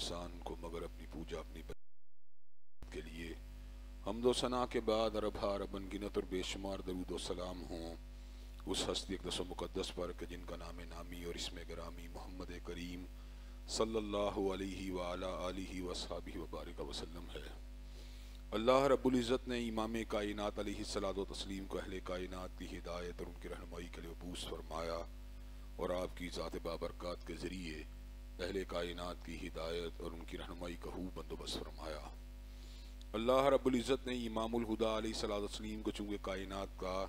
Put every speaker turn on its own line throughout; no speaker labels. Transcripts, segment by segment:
انسان کو مگر اپنی پوجا اپنی بندگی کے لیے۔ حمد و ثنا کے بعد ربا ربن گنت اور بے شمار درود و سلام ہوں اس ہستی اقدس و مقدس پر کہ جن کا نام نامی اور اسم گرامی محمد کریم صلی اللہ علیہ وآلہ آلہ وصحبہ وبارک وسلم ہے۔ اللہ رب العزت نے امام کائنات علیہ الصلوۃ والتسلیم کو اہل کائنات کی ہدایت اور ان کی رہنمائی کے لیے مبعوث فرمایا، اور آپ کی ذات بابرکات کے ذریعے اہل کائنات کی ہدایت اور ان کی رہنمائی کا خوب بندوبست فرمایا۔ اللہ رب العزت نے امام الہدیٰ علیہ الصلوۃ والتسلیم کو چونکہ کائنات کا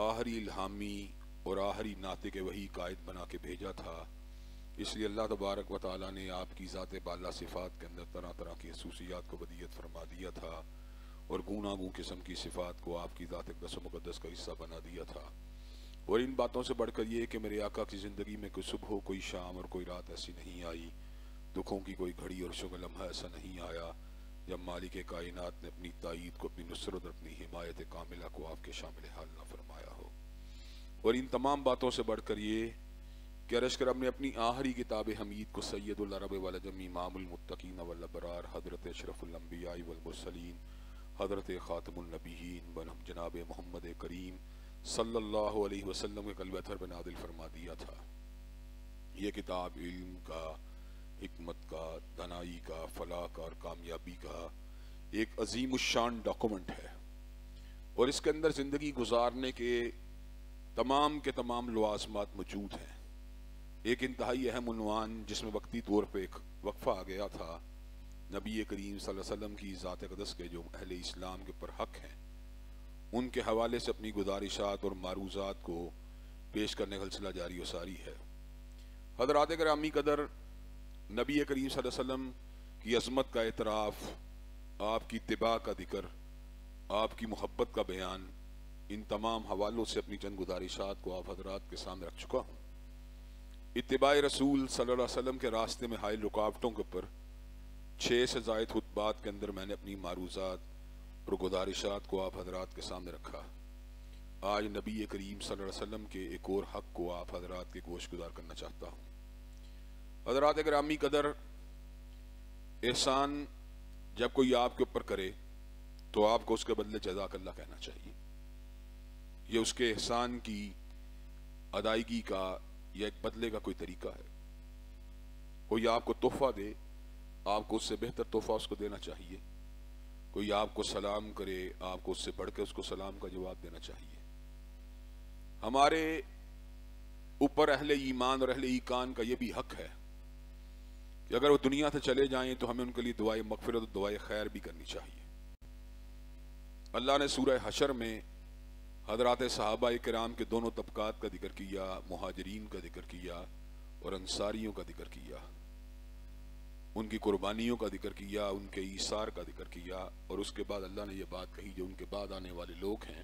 آخری الہامی اور آخری ناطق وحی قائد بنا کے بھیجا تھا، اس لیے اللہ تبارک و تعالیٰ نے آپ کی ذات بالا صفات کے اندر طرح طرح کی خصوصیات کو بدیعت فرما دیا تھا، اور گوناگون قسم کی صفات کو آپ کی ذات اقدس و مقدس کا حصہ بنا دیا تھا۔ اور ان باتوں سے بڑھ کر یہ کہ میرے آقا کی زندگی میں کوئی صبح کوئی شام اور کوئی رات ایسی نہیں آئی، دکھوں کی کوئی گھڑی اور شغل لمحہ ایسا نہیں آیا جب مالک کائنات نے اپنی تائید کو، اپنی نصرت اور اپنی حمایت کاملہ کو آپ کے شامل حال نہ فرمایا ہو۔ اور ان تمام باتوں سے بڑھ کر یہ کہ عرش کرم نے اپنی آخری کتاب حمید کو سید العرب والعجم امام المتقین والابرار حضرت اشرف الانبیاء والمرسلین حضرت خاتم النبیین جناب محمد کریم صلی اللہ علیہ وسلم کے قلب اطہر پہ نازل فرما دیا تھا۔ یہ کتاب علم کا، حکمت کا، دانائی کا، فلاح کا اور کامیابی کا ایک عظیم الشان ڈاکومنٹ ہے، اور اس کے اندر زندگی گزارنے کے تمام لوازمات موجود ہیں۔ ایک انتہائی اہم عنوان جس میں وقتی طور پہ ایک وقفہ آ گیا تھا، نبی کریم صلی اللہ علیہ وسلم کی ذات اقدس کے جو اہل اسلام کے پر حق ہیں ان کے حوالے سے اپنی گزارشات اور معروضات کو پیش کرنے کا سلسلہ جاری و ساری ہے۔ حضرات گرامی قدر، نبی کریم صلی اللہ علیہ وسلم کی عظمت کا اعتراف، آپ کی اتباع کا ذکر، آپ کی محبت کا بیان، ان تمام حوالوں سے اپنی چند گزارشات کو آپ حضرات کے سامنے رکھ چکا ہوں۔ اتباع رسول صلی اللہ علیہ وسلم کے راستے میں حائل رکاوٹوں کے اوپر 6 سے زائد خطبات کے اندر میں نے اپنی معروضات اور گزارشات کو آپ حضرات کے سامنے رکھا۔ آج نبی کریم صلی اللہ علیہ وسلم کے ایک اور حق کو آپ حضرات کے گوش گزار کرنا چاہتا ہوں۔ حضرات گرامی قدر، احسان جب کوئی آپ کے اوپر کرے تو آپ کو اس کے بدلے جزاک اللہ کہنا چاہیے۔ یہ اس کے احسان کی ادائیگی کا یا ایک بدلے کا کوئی طریقہ ہے۔ کوئی آپ کو تحفہ دے، آپ کو اس سے بہتر تحفہ اس کو دینا چاہیے۔ کوئی آپ کو سلام کرے، آپ کو اس سے بڑھ کے اس کو سلام کا جواب دینا چاہیے۔ ہمارے اوپر اہل ایمان اور اہل ایقان کا یہ بھی حق ہے کہ اگر وہ دنیا سے چلے جائیں تو ہمیں ان کے لیے دعائے مغفرت اور دعائے خیر بھی کرنی چاہیے۔ اللہ نے سورہ حشر میں حضرات صحابہ کرام کے دونوں طبقات کا ذکر کیا، مہاجرین کا ذکر کیا اور انصاریوں کا ذکر کیا، ان کی قربانیوں کا ذکر کیا، ان کے ایثار کا ذکر کیا، اور اس کے بعد اللہ نے یہ بات کہی جو ان کے بعد آنے والے لوگ ہیں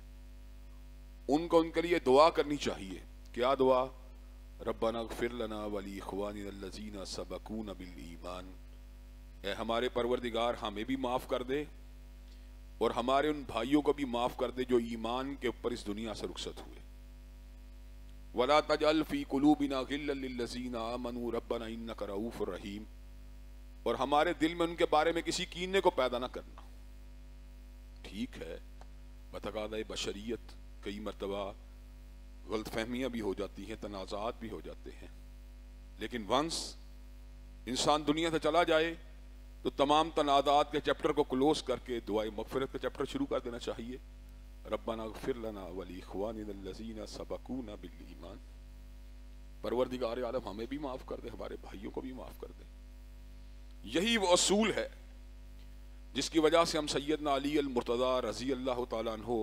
ان کو ان کے لیے دعا کرنی چاہیے۔ کیا دعا؟ ربنا اغفر لنا ولاخواننا الذین سبقونا بالایمان، اے ہمارے پروردگار ہمیں بھی معاف کر دے اور ہمارے ان بھائیوں کو بھی معاف کر دے جو ایمان کے اوپر اس دنیا سے رخصت ہوئے۔ ولا تجعل فی قلوبنا غلا للذین آمنوا ربنا انک رؤوف رحیم، اور ہمارے دل میں ان کے بارے میں کسی کینے کو پیدا نہ کرنا۔ ٹھیک ہے، بتقاضۂ بشریت کئی مرتبہ غلط فہمیاں بھی ہو جاتی ہیں، تنازعات بھی ہو جاتے ہیں، لیکن ونس انسان دنیا سے چلا جائے تو تمام تنازعات کے چیپٹر کو کلوز کر کے دعائے مغفرت کا چیپٹر شروع کر دینا چاہیے۔ ربنا اغفر لنا ولاخواننا الذین سبقونا بالایمان، پروردگار عالم ہمیں بھی معاف کر دے، ہمارے بھائیوں کو بھی معاف کر دے۔ یہی وہ اصول ہے جس کی وجہ سے ہم سیدنا علی المرتضیٰ رضی اللہ تعالیٰ عنہ،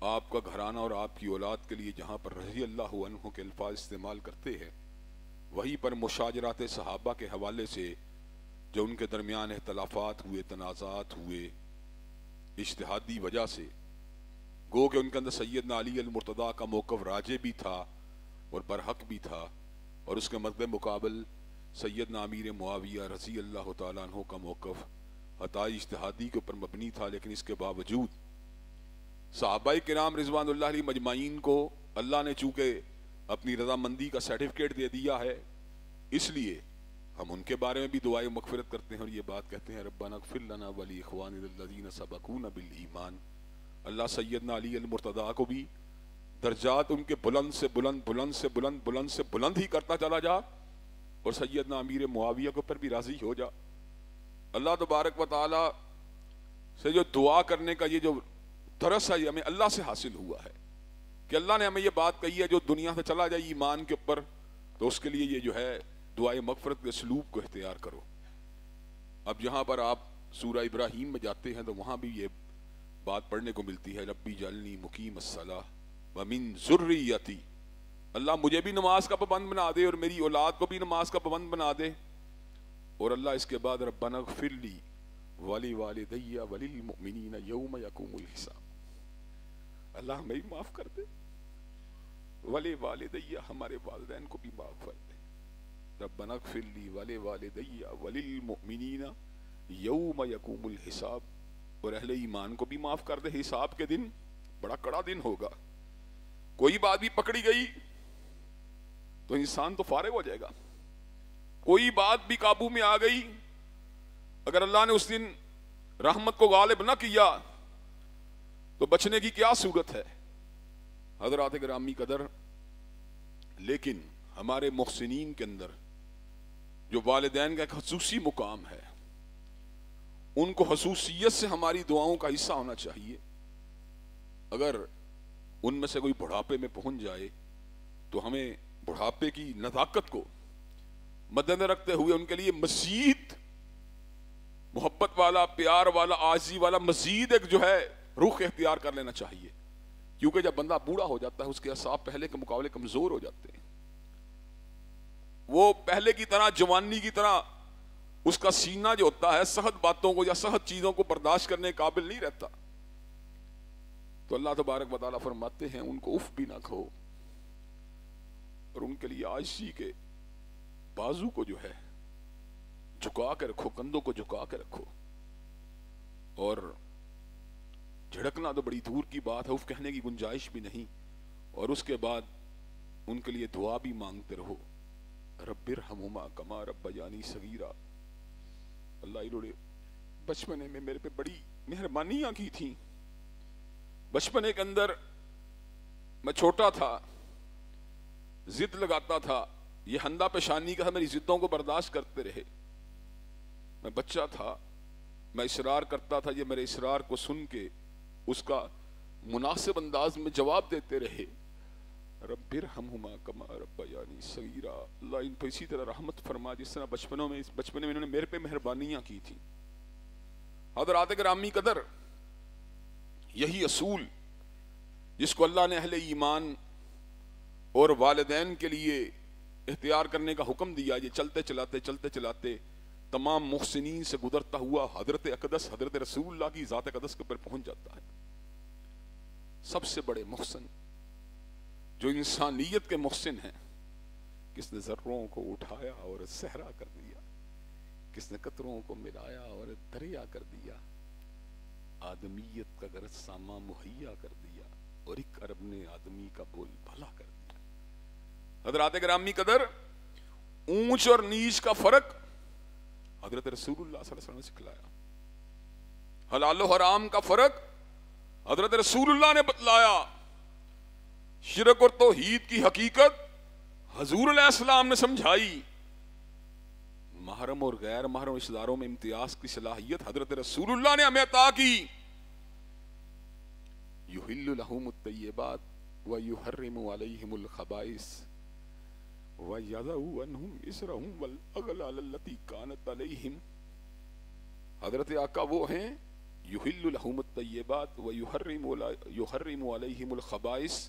آپ کا گھرانہ اور آپ کی اولاد کے لیے جہاں پر رضی اللہ عنہ کے الفاظ استعمال کرتے ہیں، وہیں پر مشاجرات صحابہ کے حوالے سے جو ان کے درمیان اختلافات ہوئے، تنازعات ہوئے اجتہادی وجہ سے، گو کہ ان کے اندر سیدنا علی المرتضیٰ کا موقف راجح بھی تھا اور برحق بھی تھا، اور اس کے مد مقابل سیدنا امیر معاویہ رضی اللہ تعالیٰ عنہ کا موقف عطائی اجتہادی کے اوپر مبنی تھا، لیکن اس کے باوجود صحابہ کرام رضوان اللہ علیہ مجمعین کو اللہ نے چونکہ اپنی رضامندی کا سرٹیفکیٹ دے دیا ہے، اس لیے ہم ان کے بارے میں بھی دعائے مغفرت کرتے ہیں اور یہ بات کہتے ہیں ربنا اغفر لنا ولی اخواننا الذین سبقونا بالایمان. اللہ سیدنا علی المرتضیٰ کو بھی درجات ان کے بلند سے بلند بلند سے بلند بلند سے بلند ہی کرتا چلا جا، اور سیدنا امیر معاویہ کے اوپر بھی راضی ہو جا. اللہ تبارک و تعالی سے جو دعا کرنے کا یہ جو درس ہے یہ ہمیں اللہ سے حاصل ہوا ہے کہ اللہ نے ہمیں یہ بات کہی ہے جو دنیا سے چلا جائے ایمان کے اوپر تو اس کے لیے یہ جو ہے دعائے مغفرت کے اسلوب کو اختیار کرو. اب جہاں پر آپ سورہ ابراہیم میں جاتے ہیں تو وہاں بھی یہ بات پڑھنے کو ملتی ہے ربی جعلنی مقیم الصلاۃ ومن ذریتی. اللہ مجھے بھی نماز کا پابند بنا دے اور میری اولاد کو بھی نماز کا پابند بنا دے. اور اللہ اس کے بعد ربنا اغفر لی ولی والدی وللمؤمنین یوم یقوم الحساب. اللہ ہمیں معاف کر دے، ولی والدی ہمارے والدین کو بھی معاف کر دے. ربنا اغفر لی ولی والدی وللمؤمنین یوم یقوم الحساب. اور اہل ایمان کو بھی معاف کر دے. حساب کے دن بڑا کڑا دن ہوگا. کوئی بات بھی پکڑی گئی تو انسان تو فارغ ہو جائے گا. کوئی بات بھی قابو میں آ گئی، اگر اللہ نے اس دن رحمت کو غالب نہ کیا تو بچنے کی کیا صورت ہے. حضرات گرامی قدر، لیکن ہمارے محسنین کے اندر جو والدین کا ایک خصوصی مقام ہے، ان کو خصوصیت سے ہماری دعاؤں کا حصہ ہونا چاہیے. اگر ان میں سے کوئی بڑھاپے میں پہنچ جائے تو ہمیں بڑھاپے کی نزاکت کو مد نظر رکھتے ہوئے ان کے لیے مزید محبت والا، پیار والا، عاجزی والا مزید ایک جو ہے رخ اختیار کر لینا چاہیے. کیونکہ جب بندہ بوڑھا ہو جاتا ہے اس کے اعصاب پہلے کے مقابلے کمزور ہو جاتے ہیں. وہ پہلے کی طرح جوانی کی طرح اس کا سینہ جو ہوتا ہے سخت باتوں کو یا سخت چیزوں کو برداشت کرنے کے قابل نہیں رہتا. تو اللہ تبارک و تعالیٰ فرماتے ہیں ان کو اف بھی نہ کھو، اور ان کے لیے عاجزی کے بازو کو جو ہے جھکا کے رکھو، کندھوں کو جھکا کے رکھو. اور جھڑکنا تو بڑی دور کی بات ہے، اف کہنے کی گنجائش بھی نہیں. اور اس کے بعد ان کے لیے دعا بھی مانگتے رہو رب ارحمہما کما ربیانی صغیرا. اللہ انہوں نے بچپنے میں میرے پہ بڑی مہربانیاں کی تھیں. بچپنے کے اندر میں چھوٹا تھا، ضد لگاتا تھا، یہ ہندا پیشانی کا میری ضدوں کو برداشت کرتے رہے. میں بچہ تھا، میں اصرار کرتا تھا، یہ میرے اصرار کو سن کے اس کا مناسب انداز میں جواب دیتے رہے رب ارحمہما کما ربیانی صغیرا. اللہ ان پر اسی طرح رحمت فرما جس طرح بچپنے میں انہوں نے میرے پہ مہربانیاں کی تھی. حضرات گرامی قدر، یہی اصول جس کو اللہ نے اہل ایمان اور والدین کے لیے اختیار کرنے کا حکم دیا، یہ چلتے چلاتے تمام محسنین سے گزرتا ہوا حضرت اقدس حضرت رسول اللہ کی ذات اقدس کے پر پہنچ جاتا ہے. سب سے بڑے محسن جو انسانیت کے محسن ہیں، کس نے ذروں کو اٹھایا اور صحرا کر دیا، کس نے قطروں کو ملایا اور دریا کر دیا، آدمیت کا غرض ساما مہیا کر دیا اور ایک عرب نے آدمی کا بول بھلا کر دیا. حضرات گرامی قدر، اونچ اور نیچ کا فرق حضرت رسول اللہ صلی اللہ علیہ وسلم نے سکھلایا. حلال و حرام کا فرق حضرت رسول اللہ نے بتلایا. شرک اور توحید کی حقیقت حضور علیہ السلام نے سمجھائی. محرم اور غیر محرم رشتہ داروں میں امتیاز کی صلاحیت حضرت رسول اللہ نے ہمیں عطا کی. یحل لہم الطیبات ویحرم علیہم الخبائث وَيَضَعُ عَنْهُمْ إِصْرَهُمْ وَالْأَغْلَالَ الَّتِي كَانَتْ عَلَيْهِمْ. حضرت آقا وہ ہیں یحل لہم الطیبات ویحرم علیہم الخبائث،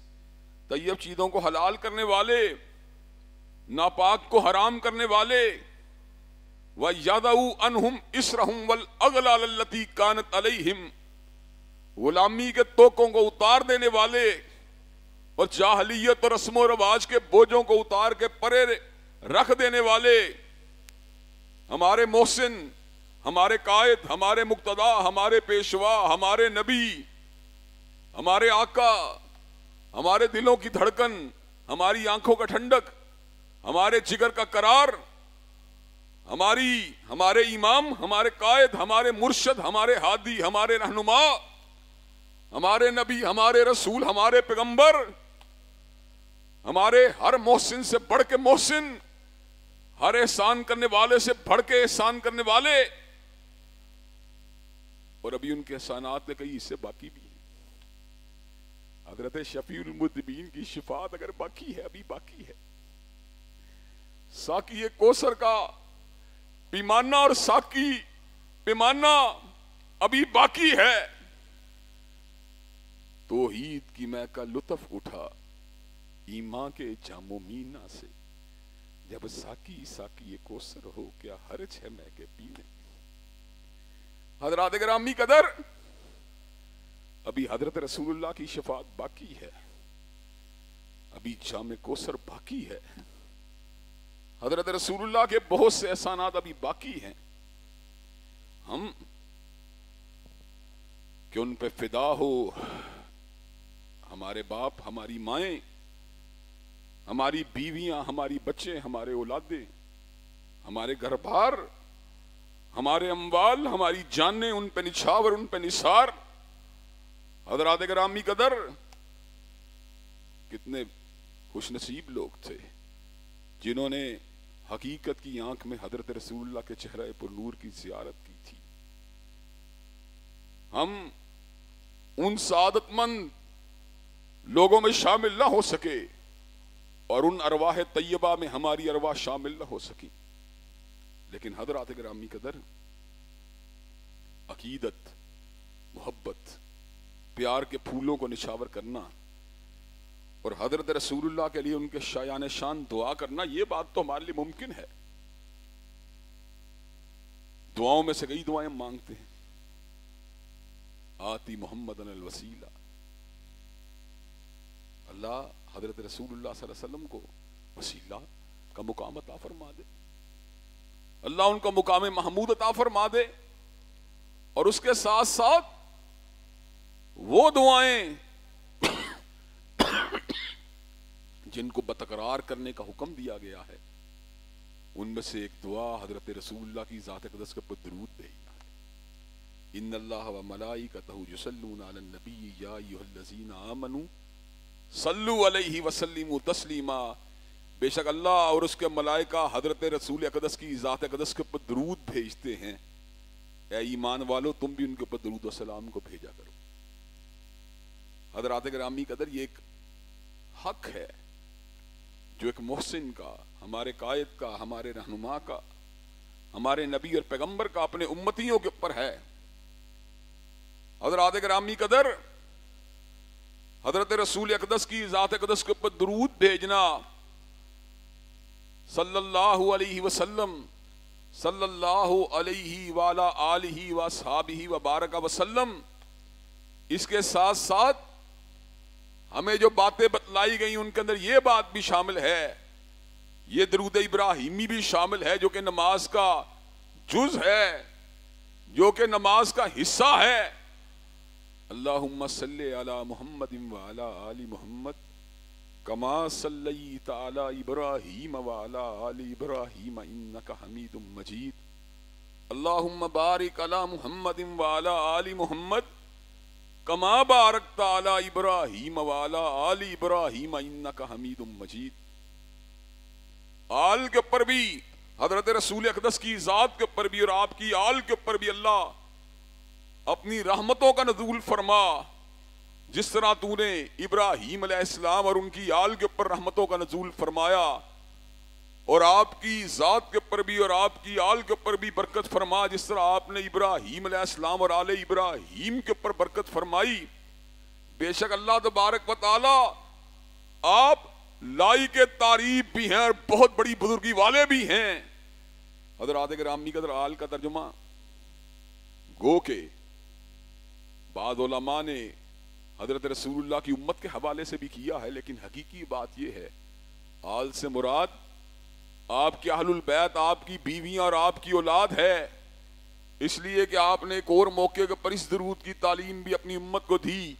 طیب چیزوں کو حلال کرنے والے، ناپاک کو حرام کرنے والے. وَيَضَعُ عَنْهُمْ إِصْرَهُمْ وَالْأَغْلَالَ الَّتِي كَانَتْ عَلَيْهِمْ، غلامی کے توقوں کو اتار دینے والے اور جاہلیت اور رسم و رواج کے بوجھوں کو اتار کے پرے رکھ دینے والے. ہمارے محسن، ہمارے قائد، ہمارے مقتدا، ہمارے پیشوا، ہمارے نبی، ہمارے آقا، ہمارے دلوں کی دھڑکن، ہماری آنکھوں کا ٹھنڈک، ہمارے جگر کا قرار ہمارے امام، ہمارے قائد، ہمارے مرشد، ہمارے ہادی، ہمارے رہنما، ہمارے نبی، ہمارے رسول، ہمارے پیغمبر، ہمارے ہر محسن سے بڑھ کے محسن، ہر احسان کرنے والے سے بڑھ کے احسان کرنے والے، اور ابھی ان کے احسانات میں کئی حصے باقی بھی ہیں۔ حضرت شفیع المذنبین کی شفاعت اگر باقی ہے، ابھی باقی ہے، ساقی کوثر کا پیمانہ اور ساقی پیمانہ ابھی باقی ہے۔ توحید کی میں کا لطف اٹھا ایمان کے جام و مینا سے، جب ساقی کوثر ہو کیا حرج ہے میں کے پینے۔ حضرات گرامی قدر، ابھی حضرت رسول اللہ کی شفاعت باقی ہے، ابھی جام کوثر باقی ہے، حضرت رسول اللہ کے بہت سے احسانات ابھی باقی ہیں۔ ہم کہ ان پہ فدا ہو ہمارے باپ، ہماری مائیں، ہماری بیویاں، ہماری بچے، ہمارے اولادیں، ہمارے گھر بار، ہمارے اموال، ہماری جانیں ان پہ نچھاور، ان پہ نثار۔ حضرات گرامی قدر، کتنے خوش نصیب لوگ تھے جنہوں نے حقیقت کی آنکھ میں حضرت رسول اللہ کے چہرہ پر نور کی زیارت کی تھی۔ ہم ان سعادت مند لوگوں میں شامل نہ ہو سکے اور ان ارواح طیبہ میں ہماری ارواح شامل نہ ہو سکی، لیکن حضرات گرامی قدر، عقیدت، محبت، پیار کے پھولوں کو نچھاور کرنا اور حضرت رسول اللہ کے لیے ان کے شایان شان دعا کرنا، یہ بات تو ہمارے لیے ممکن ہے۔ دعاؤں میں سے کئی دعائیں مانگتے ہیں، آتی محمد الوسیلہ، اللہ حضرت رسول اللہ صلی اللہ علیہ وسلم کو وسیلہ کا مقام عطا فرما دے، اللہ ان کا مقام محمود عطا فرما دے، اور اس کے ساتھ ساتھ وہ دعائیں جن کو بتقرار کرنے کا حکم دیا گیا ہے، ان میں سے ایک دعا حضرت رسول اللہ کی ذات اقدس کے پر درود بھیجنا ہے۔ ان اللہ و ملائکتہ یصلون علی النبی یا ایھا الذین آمنوا صلوا علیہ وسلموا تسلیما، بے شک اللہ اور اس کے ملائکہ حضرت رسول اقدس کی ذات اقدس کے پر درود بھیجتے ہیں، اے ایمان والو تم بھی ان کے پر درود و سلام کو بھیجا کرو۔ حضرات گرامی قدر، یہ ایک حق ہے جو ایک محسن کا، ہمارے قائد کا، ہمارے رہنما کا، ہمارے نبی اور پیغمبر کا اپنے امتیوں کے اوپر ہے۔ حضرات گرامی قدر، حضرت رسول اقدس کی ذات اقدس کے اوپر درود بھیجنا، صلی اللہ علیہ وسلم، صلی اللہ علیہ وعلی آلہ واصحابہ وبارک وسلم، اس کے ساتھ ساتھ ہمیں جو باتیں بتلائی گئی ان کے اندر یہ بات بھی شامل ہے، یہ درود ابراہیمی بھی شامل ہے جو کہ نماز کا جز ہے، جو کہ نماز کا حصہ ہے۔ اللہم صلی علی محمد وعلی آل محمد کما صلیت علی ابراہیم وعلی آل ابراہیم انک حمید مجید۔ اللہم بارک علی محمد وعلی آل محمد کما بارکت علی ابراہیم وعلی آل ابراہیم انک حمید مجید۔ آل کے اوپر بھی، حضرت رسول اقدس کی ذات کے اوپر بھی اور آپ کی آل کے اوپر بھی اللہ اپنی رحمتوں کا نزول فرما، جس طرح تو نے ابراہیم علیہ السلام اور ان کی آل کے اوپر رحمتوں کا نزول فرمایا، اور آپ کی ذات کے اوپر بھی اور آپ کی آل کے اوپر بھی برکت فرما، جس طرح آپ نے ابراہیم علیہ السلام اور آل ابراہیم کے اوپر برکت فرمائی۔ بے شک اللہ تبارک و تعالی آپ لائی کے تعریف بھی ہیں اور بہت بڑی بزرگی والے بھی ہیں۔ حضرات گرامی قدر، آل کا ترجمہ گو کہ بعض علماء نے حضرت رسول اللہ کی امت کے حوالے سے بھی کیا ہے، لیکن حقیقی بات یہ ہے آل سے مراد آپ کے اہل البیت، آپ کی بیویاں اور آپ کی اولاد ہے، اس لیے کہ آپ نے ایک اور موقع پر اس درود کی تعلیم بھی اپنی امت کو دی،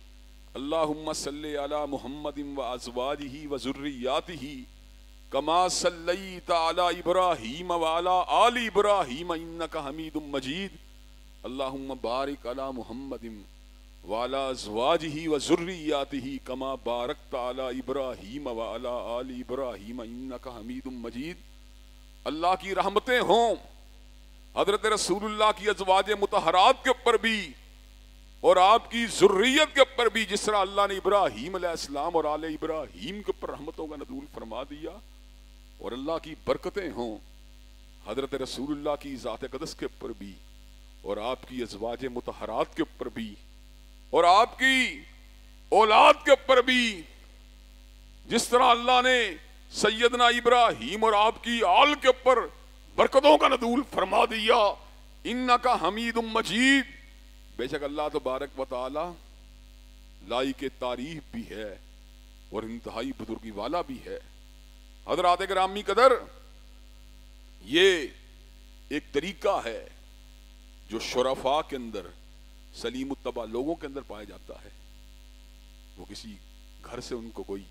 اللہم صلی علی محمد و ازواجہ و ذریاتہ کما صلیت علی ابراہیم وعلی آل ابراہیم انک حمید مجید اللہم بارک علی محمد وعلی ازواجہ وذریاتہ کما بارکت علی ابراہیم وعلی آل ابراہیم انک حمید مجید۔ اللہ کی رحمتیں ہوں حضرت رسول اللہ کی ازواج مطہرات کے اوپر بھی اور آپ کی ذریت کے اوپر بھی، جس طرح اللہ نے ابراہیم علیہ السلام اور آل ابراہیم کے اوپر رحمتوں کا نزول فرما دیا، اور اللہ کی برکتیں ہوں حضرت رسول اللہ کی ذات اقدس کے اوپر بھی اور آپ کی ازواج مطہرات کے اوپر بھی اور آپ کی اولاد کے اوپر بھی، جس طرح اللہ نے سیدنا ابراہیم اور آپ کی آل کے اوپر برکتوں کا نزول فرما دیا۔ انکا حمید مجید، بے شک اللہ تبارک و تعالی لائق تعریف بھی ہے اور انتہائی بزرگی والا بھی ہے۔ حضرات گرامی قدر، یہ ایک طریقہ ہے جو شرفاء کے اندر، سلیم الطبع لوگوں کے اندر پایا جاتا ہے۔ وہ کسی گھر سے ان کو کوئی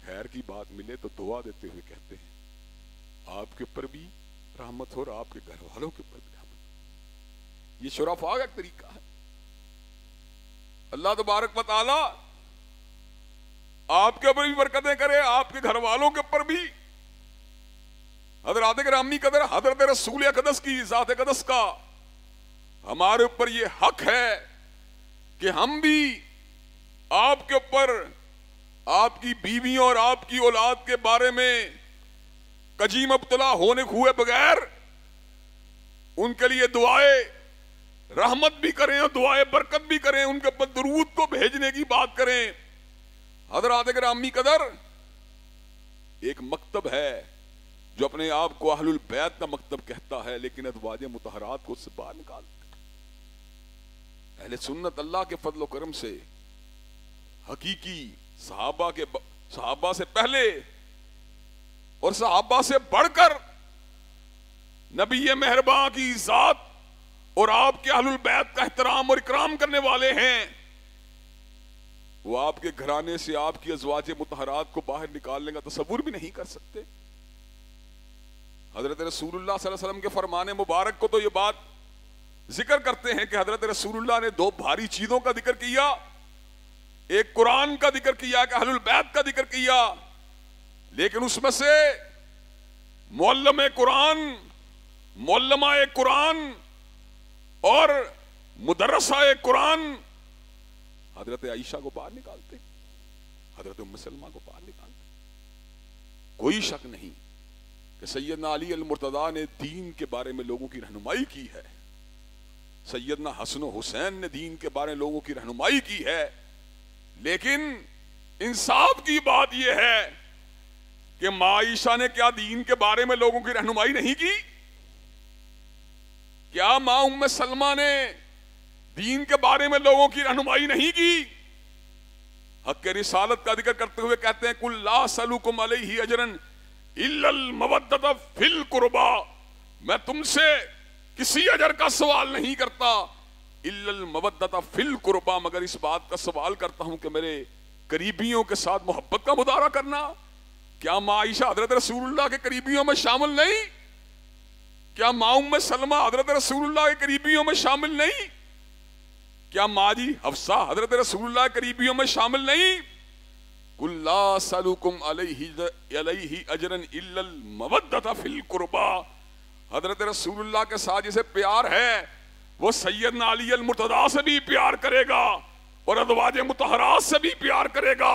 خیر کی بات ملے تو دعا دیتے ہوئے کہتے ہیں آپ کے اوپر بھی رحمت ہو اور آپ کے گھر والوں کے اوپر بھی رحمت۔ یہ شرفاء کا ایک طریقہ ہے۔ اللہ تبارک و تعالی آپ کے اوپر بھی برکتیں کرے، آپ کے گھر والوں کے اوپر بھی۔ حضرات گرامی قدر، حضرت رسول اقدس کی ذات اقدس کا ہمارے اوپر یہ حق ہے کہ ہم بھی آپ کے اوپر، آپ کی بیویوں اور آپ کی اولاد کے بارے میں کجی مبتلا ہونے ہوئے بغیر ان کے لیے دعائے رحمت بھی کریں اور دعائے برکت بھی کریں، ان کے اوپر درود کو بھیجنے کی بات کریں۔ حضرات گرامی قدر، ایک مکتب ہے جو اپنے آپ کو اہل البیت کا مکتب کہتا ہے، لیکن ازواج مطہرات کو اس سے باہر نکالتا ہے۔ اہل سنت اللہ کے فضل و کرم سے حقیقی صحابہ سے پہلے اور صحابہ سے بڑھ کر نبی مہرباں کی ذات اور آپ کے اہل البیت کا احترام اور اکرام کرنے والے ہیں۔ وہ آپ کے گھرانے سے آپ کی ازواج مطہرات کو باہر نکالنے کا تصور بھی نہیں کر سکتے۔ حضرت رسول اللہ صلی اللہ علیہ وسلم کے فرمان مبارک کو تو یہ بات ذکر کرتے ہیں کہ حضرت رسول اللہ نے دو بھاری چیزوں کا ذکر کیا، ایک قرآن کا ذکر کیا کہ اہل البیت کا ذکر کیا، لیکن اس میں سے معلم قرآن، معلمہ قرآن اور مدرسہ قرآن حضرت عائشہ کو باہر نکالتے، حضرت ام سلمہ کو باہر نکالتے۔ کوئی شک نہیں کہ سیدنا علی المرتضیٰ نے دین کے بارے میں لوگوں کی رہنمائی کی ہے، سیدنا حسن و حسین نے دین کے بارے میں لوگوں کی رہنمائی کی ہے، لیکن انصاف کی بات یہ ہے کہ ماں عائشہ نے کیا دین کے بارے میں لوگوں کی رہنمائی نہیں کی؟ کیا ماں ام سلمہ نے دین کے بارے میں لوگوں کی رہنمائی نہیں کی؟ حق رسالت کا ذکر کرتے ہوئے کہتے ہیں قُلْ لَا أَسْأَلُكُمْ عَلَيْهِ أَجْرًا إِلَّا الْمَوَدَّةَ فِي الْقُرْبَى، میں تم سے کسی اجر کا سوال نہیں کرتا إِلَّا الْمَوَدَّةَ فِي الْقُرْبَى، مگر اس بات کا سوال کرتا ہوں کہ میرے قریبیوں کے ساتھ محبت کا مظاہرہ کرنا۔ کیا ماں عائشہ حضرت رسول اللہ کے قریبیوں میں شامل نہیں؟ کیا ماں ام سلمہ حضرت رسول اللہ کے قریبیوں میں شامل نہیں؟ کیا ماں جی حفصہ حضرت رسول اللہ کے قریبیوں میں شامل نہیں؟ قُلْ لَا أَسْأَلُكُمْ عَلَيْهِ أَجْرًا إِلَّا الْمَوَدَّةَ فِي الْقُرْبَى، حضرت رسول اللہ کے ساتھ جسے پیار ہے وہ سیدنا علی المرتضیٰ سے بھی پیار کرے گا اور ازواج مطہرات سے بھی پیار کرے گا،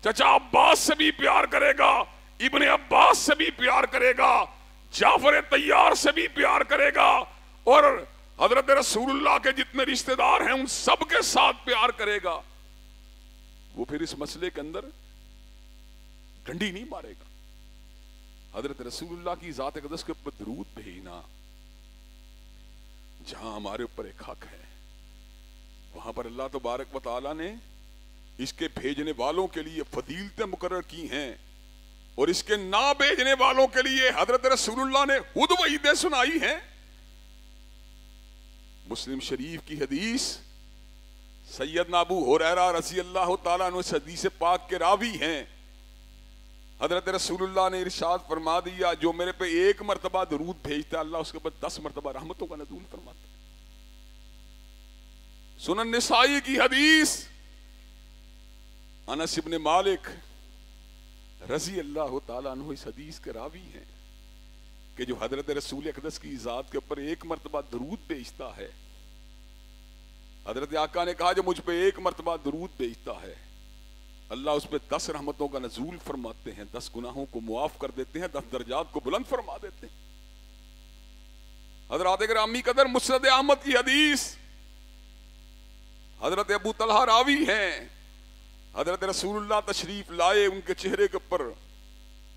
چچا عباس سے بھی پیار کرے گا، ابن عباس سے بھی پیار کرے گا، جعفر طیار سے بھی پیار کرے گا، اور حضرت رسول اللہ کے جتنے رشتہ دار ہیں ان سب کے ساتھ پیار کرے گا۔ وہ پھر اس مسئلے کے اندر ڈنڈی نہیں مارے گا۔ حضرت رسول اللہ کی ذات اقدس کے اوپر درود بھیجنا، جہاں ہمارے اوپر ایک حق ہے، وہاں پر اللہ تبارک و تعالیٰ نے اس کے بھیجنے والوں کے لیے فضیلتیں مقرر کی ہیں، اور اس کے نہ بھیجنے والوں کے لیے حضرت رسول اللہ نے خود وعیدیں سنائی ہیں۔ مسلم شریف کی حدیث، سیدنا ابو ہریرہ رضی اللہ تعالیٰ عنہ اس حدیث پاک کے راوی ہیں، حضرت رسول اللہ نے ارشاد فرما دیا جو میرے پہ ایک مرتبہ درود بھیجتا ہے اللہ اس کے اوپر 10 مرتبہ رحمتوں کا نزول فرماتا ہے. سنن نسائی کی حدیث، انس ابن مالک رضی اللہ تعالیٰ عنہ اس حدیث کے راوی ہیں کہ جو حضرت رسول اقدس کی ذات کے اوپر ایک مرتبہ درود بھیجتا ہے، حضرت آقا نے کہا جو مجھ پہ ایک مرتبہ درود بھیجتا ہے اللہ اس پہ 10 رحمتوں کا نزول فرماتے ہیں، 10 گناہوں کو معاف کر دیتے ہیں، 10 درجات کو بلند فرما دیتے ہیں. حضرات گرامی قدر مسند احمد کی حدیث، حضرت ابو طلحہ راوی ہیں، حضرت رسول اللہ تشریف لائے، ان کے چہرے کے اوپر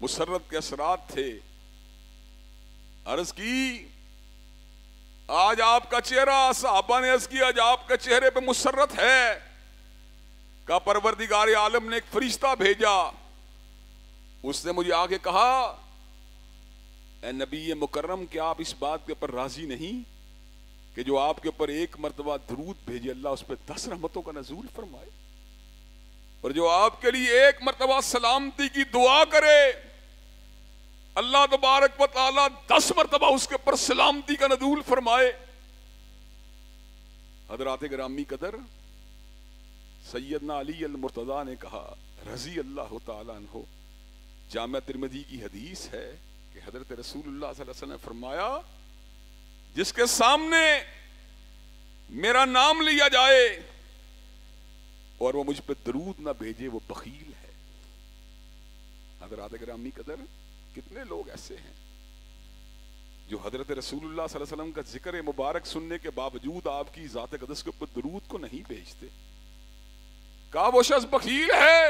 مسرت کے اثرات تھے. عرض کی آج آپ کا چہرہ، صحابہ نے عرض کیا آج آپ کے چہرے پہ مسرت ہے. کا پروردگار عالم نے ایک فرشتہ بھیجا، اس نے مجھے آگے کہا اے نبی مکرم کیا آپ اس بات کے اوپر راضی نہیں کہ جو آپ کے اوپر ایک مرتبہ درود بھیجے اللہ اس پہ 10 رحمتوں کا نزول فرمائے، اور جو آپ کے لیے ایک مرتبہ سلامتی کی دعا کرے اللہ تبارک و تعالی 10 مرتبہ اس کے اوپر سلامتی کا نزول فرمائے. حضرات گرامی قدر سیدنا علی المرتضیٰ نے کہا رضی اللہ تعالیٰ عنہ، جامع ترمذی کی حدیث ہے کہ حضرت رسول اللہ صلی اللہ علیہ وسلم نے فرمایا جس کے سامنے میرا نام لیا جائے اور وہ مجھ پہ درود نہ بھیجے وہ بخیل ہے. حضرات گرامی قدر کتنے لوگ ایسے ہیں جو حضرت رسول اللہ صلی اللہ علیہ وسلم کا ذکر مبارک سننے کے باوجود آپ کی ذات اقدس کے اوپر درود کو نہیں بھیجتے. کہا وہ شخص بخیل ہے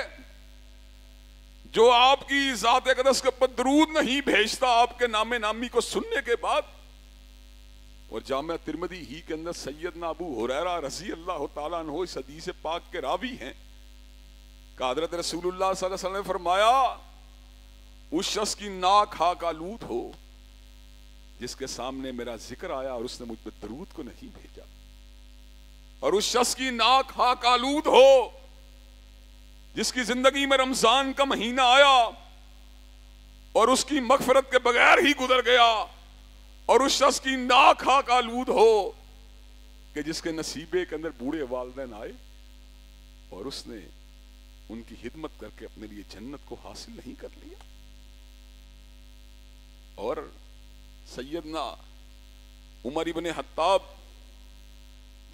جو آپ کی ذات اقدس کے اوپر درود نہیں بھیجتا آپ کے نام نامی کو سننے کے بعد. اور جامع ترمذی ہی کے اندر سیدنا ابو ہریرہ رضی اللہ تعالیٰ عنہ اس حدیث پاک کے راوی ہیں کہ حضرت رسول اللہ صلی اللہ علیہ وسلم نے فرمایا اس شخص کی ناک ہاک آلود ہو جس کے سامنے میرا ذکر آیا اور اس نے مجھ پہ درود کو نہیں بھیجا، اور اس شخص کی ناک ہاک آلود ہو جس کی زندگی میں رمضان کا مہینہ آیا اور اس کی مغفرت کے بغیر ہی گزر گیا، اور اس شخص کی ناک ہاک آلود ہو کہ جس کے نصیبے کے اندر بوڑھے والدین آئے اور اس نے ان کی خدمت کر کے اپنے لیے جنت کو حاصل نہیں کر لیا. اور سیدنا عمر ابن خطاب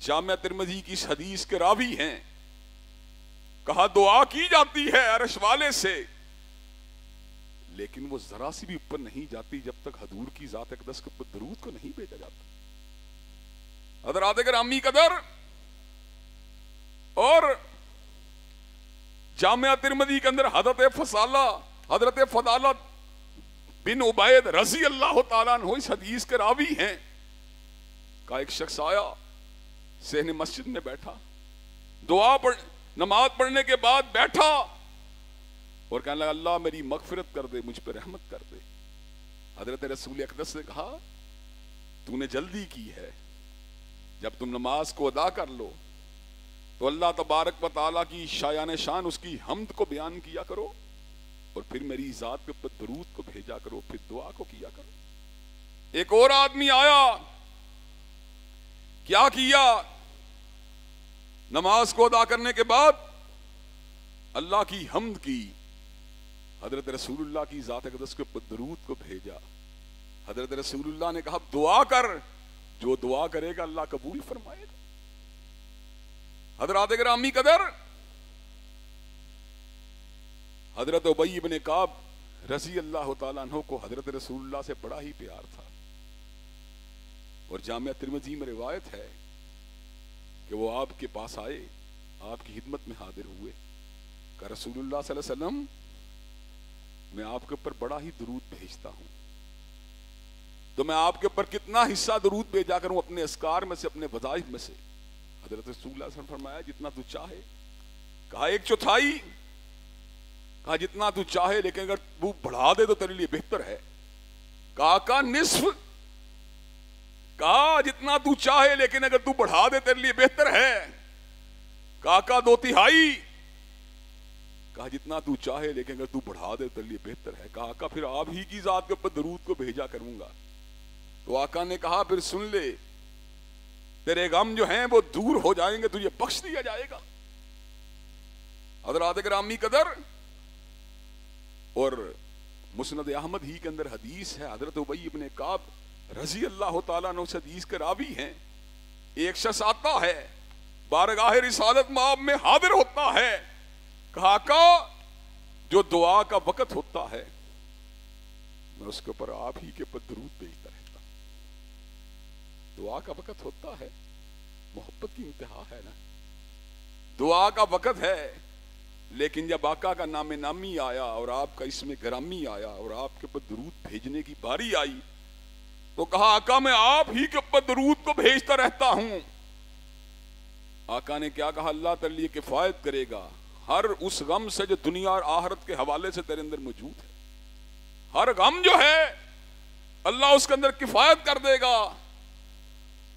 جامع ترمذی کی اس حدیث کے راوی ہیں، کہا دعا کی جاتی ہے عرش والے سے لیکن وہ ذرا سی بھی اوپر نہیں جاتی جب تک حضور کی ذات اقدس کے اوپر درود کو نہیں بھیجا جاتا. حضرات گرامی قدر اور جامعہ ترمذی کے اندر حضرت فضالہ بن عبید رضی اللہ تعالیٰ عنہ اس حدیث کے راوی ہیں، کا ایک شخص آیا صحن مسجد میں بیٹھا، نماز پڑھنے کے بعد بیٹھا اور کہنے لگا اللہ میری مغفرت کر دے، مجھ پہ رحمت کر دے. حضرت رسول اقدس نے کہا تو نے جلدی کی ہے، جب تم نماز کو ادا کر لو تو اللہ تبارک و تعالیٰ کی شایان شان اس کی حمد کو بیان کیا کرو اور پھر میری ذات کے اوپر درود کو بھیجا کرو، پھر دعا کو کیا کرو. ایک اور آدمی آیا، کیا کیا؟ نماز کو ادا کرنے کے بعد اللہ کی حمد کی، حضرت رسول اللہ کی ذات اقدس کے اوپر درود کو بھیجا. حضرت رسول اللہ نے کہا دعا کر، جو دعا کرے گا اللہ قبول فرمائے گا. حضرات گرامی قدر حضرت ابی بن کعب رضی اللہ تعالیٰ عنہ کو حضرت رسول اللہ سے بڑا ہی پیار تھا، اور جامعہ ترمذی میں روایت ہے کہ وہ آپ کے پاس آئے، آپ کی خدمت میں حاضر ہوئے کہ رسول اللہ صلی اللہ علیہ وسلم میں آپ کے اوپر بڑا ہی درود بھیجتا ہوں، تو میں آپ کے اوپر کتنا حصہ درود بھیجا کروں اپنے اذکار میں سے، اپنے وظائف میں سے؟ حضرت رسول اللہ صلی اللہ علیہ وسلم نے فرمایا جتنا تو چاہے. کہا 1/4، کہا جتنا تو چاہے لیکن اگر تو بڑھا دے تو تیرے لیے بہتر ہے. کہا نصف، کہا جتنا تو چاہے لیکن اگر تو بڑھا دے تیرے لیے بہتر ہے. کہا 2/3، کہا جتنا تو چاہے لیکن اگر تو بڑھا دے تو لیے بہتر ہے. کہا آقا پھر آپ ہی کی ذات کے اوپر درود کو بھیجا کروں گا. تو آقا نے کہا پھر سن لے تیرے غم جو ہیں وہ دور ہو جائیں گے, تجھے بخش دیا جائے گا. حضرات گرامی قدر, اور مسند احمد ہی کے اندر حدیث ہے, حضرت ابی ابن کعب رضی اللہ تعالیٰ عنہ حدیث کے راوی ہیں. ایک شخص آتا ہے بارگاہ رسالت مآب میں حاضر ہوتا ہے, کہا آقا جو دعا کا وقت ہوتا ہے میں اس کے اوپر آپ ہی کے اوپر درود بھیجتا رہتا. دعا کا وقت ہوتا ہے, محبت کی انتہا ہے نا, دعا کا وقت ہے, لیکن جب آقا کا نام نامی آیا اور آپ کا اسم گرامی آیا اور آپ کے اوپر درود بھیجنے کی باری آئی تو کہا آقا میں آپ ہی کے اوپر درود کو بھیجتا رہتا ہوں. آقا نے کیا کہا, اللہ تعالی کفایت کرے گا ہر اس غم سے جو دنیا اور آخرت کے حوالے سے تیرے اندر موجود ہے. ہر غم جو ہے اللہ اس کے اندر کفایت کر دے گا.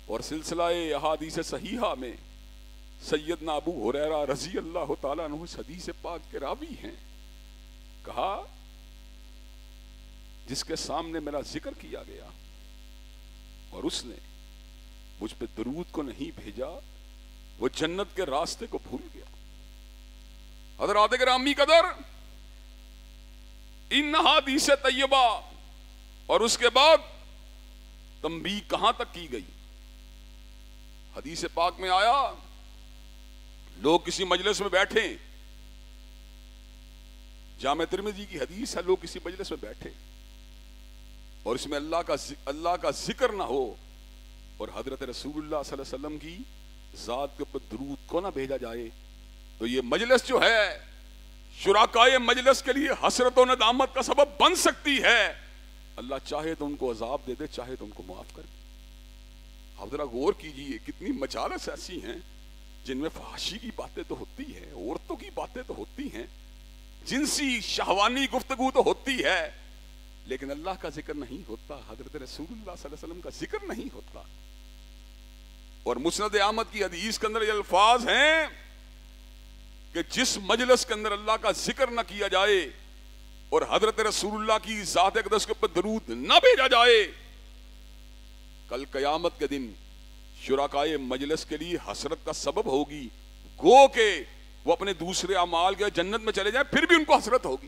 اور سلسلہ احادیث صحیحہ میں سیدنا ابو ہریرہ رضی اللہ تعالیٰ عنہ اس حدیث پاک کے راوی ہیں, کہا جس کے سامنے میرا ذکر کیا گیا اور اس نے مجھ پہ درود کو نہیں بھیجا وہ جنت کے راستے کو بھول گیا. حضرات گرامی قدر, ان حدیث طیبہ اور اس کے بعد تنبیہ کہاں تک کی گئی. حدیث پاک میں آیا لوگ کسی مجلس میں بیٹھے, جامع ترمذی کی حدیث ہے, لوگ کسی مجلس میں بیٹھے اور اس میں اللہ کا ذکر نہ ہو اور حضرت رسول اللہ صلی اللہ علیہ وسلم کی ذات کے اوپر درود کو نہ بھیجا جائے تو یہ مجلس جو ہے شرکائے مجلس کے لیے حسرت و ندامت کا سبب بن سکتی ہے. اللہ چاہے تو ان کو عذاب دے دے, چاہے تو ان کو معاف کر دے. آپ ذرا غور کیجئے کتنی مجالس ایسی ہیں جن میں فحاشی کی باتیں تو ہوتی ہیں, عورتوں کی باتیں تو ہوتی ہیں, جنسی شہوانی گفتگو تو ہوتی ہے, لیکن اللہ کا ذکر نہیں ہوتا, حضرت رسول اللہ صلی اللہ علیہ وسلم کا ذکر نہیں ہوتا. اور مسند احمد کی حدیث کے اندر یہ الفاظ ہیں کہ جس مجلس کے اندر اللہ کا ذکر نہ کیا جائے اور حضرت رسول اللہ کی ذات اقدس کے اوپر درود نہ بھیجا جائے, کل قیامت کے دن شرکائے مجلس کے لیے حسرت کا سبب ہوگی. گو کہ وہ اپنے دوسرے اعمال کے جنت میں چلے جائیں پھر بھی ان کو حسرت ہوگی.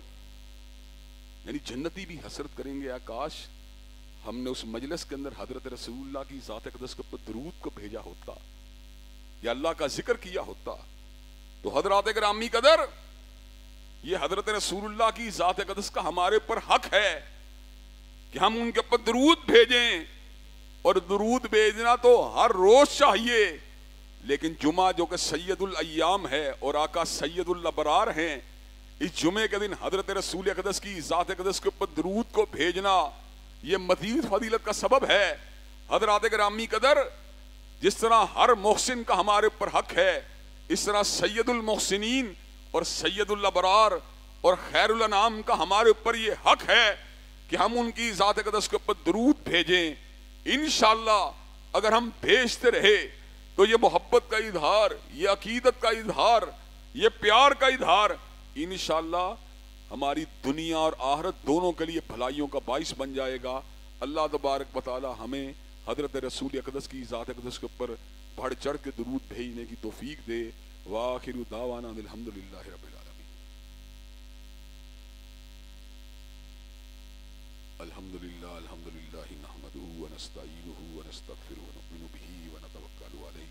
یعنی جنتی بھی حسرت کریں گے, کاش ہم نے اس مجلس کے اندر حضرت رسول اللہ کی ذات اقدس کے اوپر درود کو بھیجا ہوتا یا اللہ کا ذکر کیا ہوتا. تو حضرات گرامی قدر, یہ حضرت رسول اللہ کی ذات اقدس کا ہمارے پر حق ہے کہ ہم ان کے اوپر درود بھیجیں, اور درود بھیجنا تو ہر روز چاہیے, لیکن جمعہ جو کہ سید الایام ہے اور آقا سید الابرار ہیں, اس جمعے کے دن حضرت رسول اقدس کی ذات اقدس کے اوپر درود کو بھیجنا یہ مزید فضیلت کا سبب ہے. حضرات گرامی قدر, جس طرح ہر محسن کا ہمارے اوپر حق ہے, اس طرح سید المحسنین اور سید الابرار اور خیر الانام کا ہمارے اوپر یہ حق ہے کہ ہم ان کی ذات اقدس کے اوپر درود بھیجیں. انشاءاللہ اگر ہم بھیجتے رہے تو یہ محبت کا اظہار, یہ عقیدت کا اظہار, یہ پیار کا اظہار انشاءاللہ ہماری دنیا اور آخرت دونوں کے لیے بھلائیوں کا باعث بن جائے گا. اللہ تبارک و تعالی ہمیں حضرت رسول اقدس کی ذات اقدس کے اوپر بڑھ چڑھ کے درود بھیجنے کی توفیق دے. وآخر دعوانا الحمدللہ رب العالمین. الحمدللہ نحمده ونستعینه ونستغفره ونؤمن به ونتوکل علیہ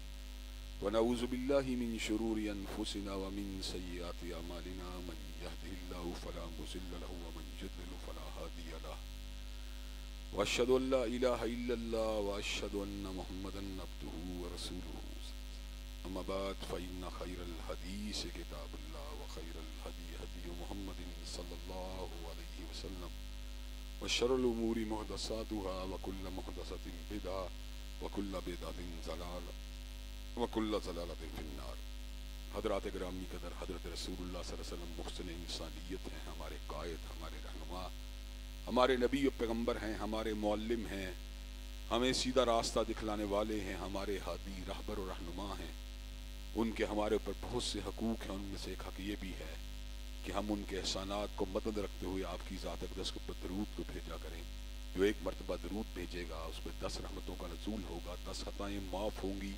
ونعوذ باللہ من شرور انفسنا ومن سیئات اعمالنا. من يهده الله فلا مضل له ومن يضلل فلا هادي له. واشهد ان لا اله الا الله واشهد ان محمدا عبده ورسوله. اما بعد فان خير الحديث كتاب الله وخير الهدي هدي محمد صلى الله عليه وسلم وشر الامور محدثاتها وكل محدثة بدعة وكل بدعة ضلالة وكل ضلالة في النار. حضرات گرامی قدر, حضرت رسول اللہ صلی اللہ علیہ وسلم محسن انسانیت ہیں, ہمارے قائد, ہمارے رہنما, ہمارے نبی و پیغمبر ہیں, ہمارے معلم ہیں, ہمیں سیدھا راستہ دکھلانے والے ہیں, ہمارے ہادی رہبر و رہنما ہیں. ان کے ہمارے اوپر بہت سے حقوق ہیں, ان میں سے ایک حق یہ بھی ہے کہ ہم ان کے احسانات کو مدد رکھتے ہوئے آپ کی ذات اقدس کے اوپر درود کو بھیجا کریں. جو ایک مرتبہ درود بھیجے گا اس پہ 10 رحمتوں کا نزول ہوگا، 10 خطائیں معاف ہوں گی،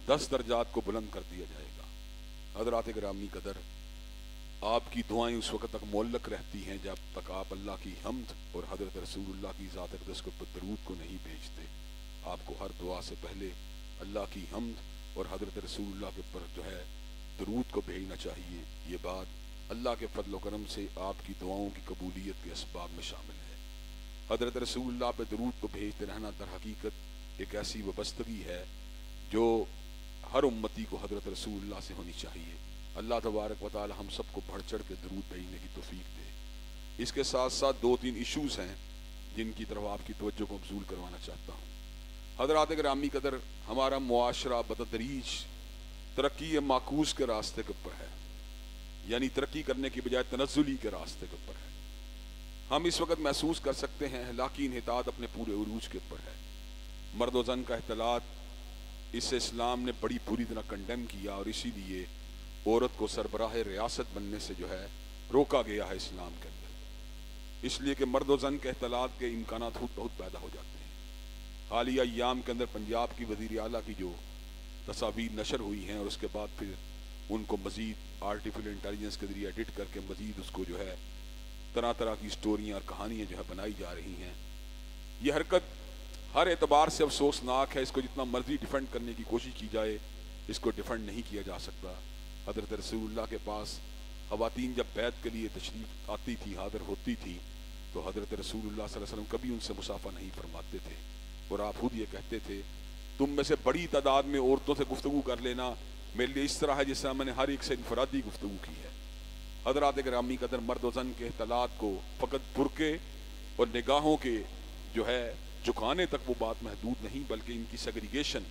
10 درجات کو بلند کر دیا جائے گا. حضرات گرامی قدر، آپ کی دعائیں اس وقت تک معلق رہتی ہیں جب تک آپ اللہ کی حمد اور حضرت رسول اللہ کی ذات اقدس کے اوپر درود کو نہیں بھیجتے. آپ کو ہر دعا سے پہلے اللہ کی حمد اور حضرت رسول اللہ کے اوپر جو ہے درود کو بھیجنا چاہیے. یہ بات اللہ کے فضل و کرم سے آپ کی دعاؤں کی قبولیت کے اسباب میں شامل ہے. حضرت رسول اللہ پہ درود کو بھیجتے رہنا در حقیقت ایک ایسی وابستگی ہے جو ہر امتی کو حضرت رسول اللہ سے ہونی چاہیے. اللہ تبارک و تعالی ہم سب کو بڑھ چڑھ کے درود بھیجنے کی توفیق دے. اس کے ساتھ ساتھ 2-3 ایشوز ہیں جن کی طرف آپ کی توجہ کو مبذول کروانا چاہتا ہوں. حضرات گرامی قدر، ہمارا معاشرہ بتدریج ترقی معکوس کے راستے کے اوپر ہے، یعنی ترقی کرنے کی بجائے تنزلی کے راستے کے اوپر ہے. ہم اس وقت محسوس کر سکتے ہیں ہلاکی انحطاط اپنے پورے عروج کے اوپر ہے. مرد و زن کا اختلاط اسے اسلام نے بڑی بری طرح کنڈیم کیا، اور اسی لیے عورت کو سربراہ ریاست بننے سے جو ہے روکا گیا ہے اسلام کے اندر، اس لیے کہ مرد و زن کے اختلاط کے امکانات بہت پیدا ہو جاتے ہیں. حالیہ ایام کے اندر پنجاب کی وزیر اعلیٰ کی جو تصاویر نشر ہوئی ہیں اور اس کے بعد پھر ان کو مزید آرٹیفیشل انٹیلیجنس کے ذریعے ایڈٹ کر کے مزید اس کو جو ہے طرح طرح کی سٹوریاں اور کہانیاں جو ہے بنائی جا رہی ہیں، یہ حرکت ہر اعتبار سے افسوسناک ہے. اس کو جتنا مرضی ڈیفینڈ کرنے کی کوشش کی جائے اس کو ڈیفینڈ نہیں کیا جا سکتا. حضرت رسول اللہ کے پاس خواتین جب بیعت کے لیے تشریف آتی تھی، حاضر ہوتی تھی، تو حضرت رسول اللہ صلی اللہ علیہ وسلم کبھی ان سے مصافحہ نہیں فرماتے تھے، اور آپ خود یہ کہتے تھے تم میں سے بڑی تعداد میں عورتوں سے گفتگو کر لینا میرے لیے اس طرح ہے جس طرح میں نے ہر ایک سے انفرادی گفتگو کی ہے. حضرات گرامی قدر، مرد و زن کے اختلاط کو فقط برقعے اور نگاہوں کے جو ہے جھکانے تک وہ بات محدود نہیں، بلکہ ان کی سیگریگیشن،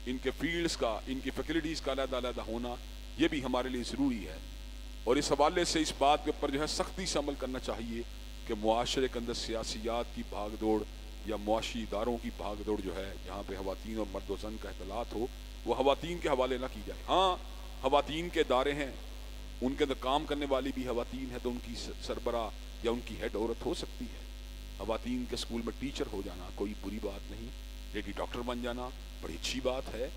ان کے فیلڈز کا، ان کی فیکلٹیز کا علیحدہ علیحدہ ہونا یہ بھی ہمارے لیے ضروری ہے. اور اس حوالے سے اس بات کے اوپر جو ہے سختی سے عمل کرنا چاہیے کہ معاشرے کے اندر سیاسیات کی بھاگ دوڑ یا معاشی اداروں کی بھاگ دوڑ جو ہے جہاں پہ خواتین اور مرد و زن کا اختلاط ہو وہ خواتین کے حوالے نہ کی جائے. ہاں، خواتین کے ادارے ہیں، ان کے اندر کام کرنے والی بھی خواتین ہیں تو ان کی سربراہ یا ان کی ہیڈ عورت ہو سکتی ہے. خواتین کے اسکول میں ٹیچر ہو جانا کوئی بری بات نہیں، لیڈی ڈاکٹر بن جانا بڑی اچھی بات ہے.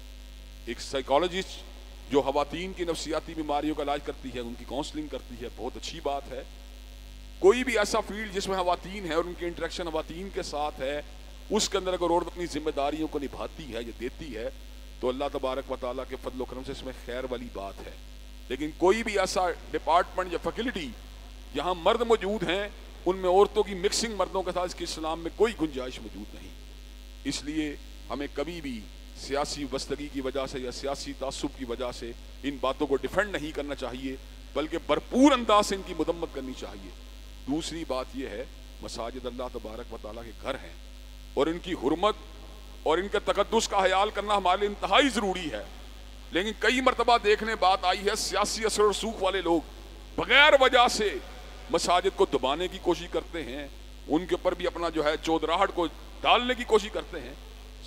ایک سائیکالوجسٹ جو خواتین کی نفسیاتی بیماریوں کا علاج کرتی ہے، ان کی کاؤنسلنگ کرتی ہے، بہت اچھی بات ہے. کوئی بھی ایسا فیلڈ جس میں خواتین ہے اور ان کی انٹریکشن خواتین کے ساتھ ہے، اس کے اندر اگر عورت اپنی ذمہ داریوں کو نبھاتی ہے یا دیتی ہے تو اللہ تبارک و تعالیٰ کے فضل و کرم سے اس میں خیر والی بات ہے. لیکن کوئی بھی ایسا ڈپارٹمنٹ یا فیکلٹی جہاں مرد موجود ہیں ان میں عورتوں کی مکسنگ مردوں کے ساتھ اس کے اسلام میں کوئی گنجائش موجود نہیں. اس لیے ہمیں کبھی بھی سیاسی وابستگی کی وجہ سے یا سیاسی تعصب کی وجہ سے ان باتوں کو ڈیفینڈ نہیں کرنا چاہیے، بلکہ بھرپور انداز سے ان کی مذمت کرنی چاہیے. دوسری بات یہ ہے، مساجد اللہ تبارک و تعالیٰ کے گھر ہیں اور ان کی حرمت اور ان کے تقدس کا خیال کرنا ہمارے لیے انتہائی ضروری ہے. لیکن کئی مرتبہ دیکھنے بات آئی ہے سیاسی اثر و رسوخ والے لوگ بغیر وجہ سے مساجد کو دبانے کی کوشش کرتے ہیں، ان کے اوپر بھی اپنا جو ہے چودراہٹ کو ڈالنے کی کوشش کرتے ہیں.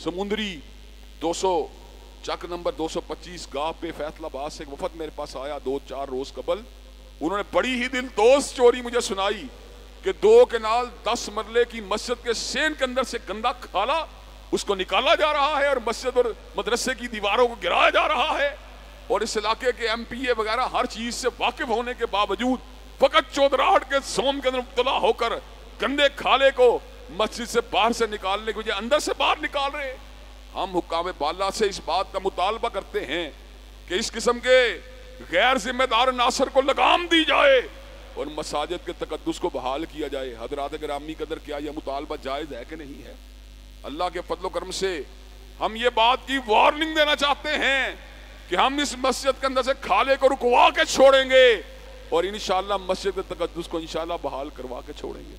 سمندری 200 چک نمبر 225 گاہ پہ فیصل آباد سے ایک وفد میرے پاس آیا 2-4 روز قبل. انہوں نے بڑی ہی دل دوست اسٹوری مجھے سنائی کہ 2 کنال 10 مرلے کی مسجد کے سین کے اندر سے گندا کھالا اس کو نکالا جا رہا ہے اور مسجد اور مدرسے کی دیواروں کو گرایا جا رہا ہے، اور اس علاقے کے ایم پی اے وغیرہ ہر چیز سے واقف ہونے کے باوجود فقط چودراہٹ کے زوم کے اندر مبتلا ہو کر گندے کھالے کو مسجد سے باہر سے نکالنے کے بجائے اندر سے باہر نکال رہے ہیں. ہم حکام بالا سے اس بات کا مطالبہ کرتے ہیں کہ اس قسم کے غیر ذمہ دار عناصر کو لگام دی جائے اور مساجد کے تقدس کو بحال کیا جائے. حضرات گرامی قدر، کیا یہ مطالبہ جائز ہے کہ نہیں ہے؟ اللہ کے فضل و کرم سے ہم یہ بات کی وارننگ دینا چاہتے ہیں کہ ہم اس مسجد کے اندر سے کھالے کو رکوا کے چھوڑیں گے اور انشاءاللہ مسجد کے تقدس کو انشاءاللہ بحال کروا کے چھوڑیں گے.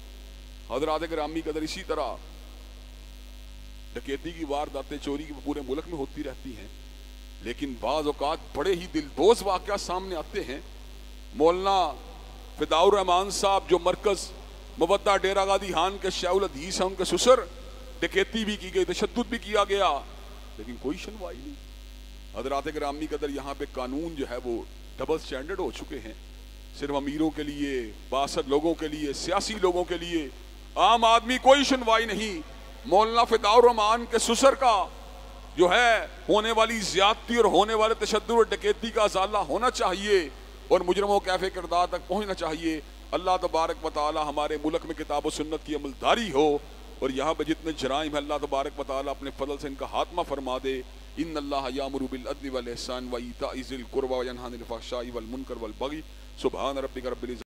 حضرات گرامی قدر، اسی طرح ڈکیتی کی وارداتیں چوری کی پورے ملک میں ہوتی رہتی ہیں، لیکن بعض اوقات بڑے ہی دلدوز واقعات سامنے آتے ہیں. مولانا فداء الرحمان صاحب جو مرکز مودہ ڈیرہ غازی خان کے شیخ الحدیث ہیں، ان کے سسر ڈکیتی بھی کی گئی، تشدد بھی کیا گیا، لیکن کوئی سنوائی نہیں. حضرات گرامی قدر، یہاں پہ قانون جو ہے وہ ڈبل سٹینڈرڈ ہو چکے ہیں. صرف امیروں کے لیے، باسط لوگوں کے لیے، سیاسی لوگوں کے لیے، عام آدمی کوئی سنوائی نہیں۔ مولانا فداء الرحمان کے سسر کا جو ہے ہونے والی زیادتی اور ہونے والے تشدد اور ڈکیتی کا ازالہ ہونا چاہیے اور مجرموں کیفے کردار تک پہنچنا چاہیے۔ اللہ تبارک و تعالی ہمارے ملک میں کتاب و سنت کی عملداری ہو اور یہاں پہ جتنے جرائم ہیں اللہ تبارک و تعالی اپنے فضل سے ان کا خاتمہ فرما دے۔ ان اللہ یامر بالعدل والاحسان وایتاء ذی القربی وینھی عن الفحشاء والمنکر والبغی سبحان ربک رب العزت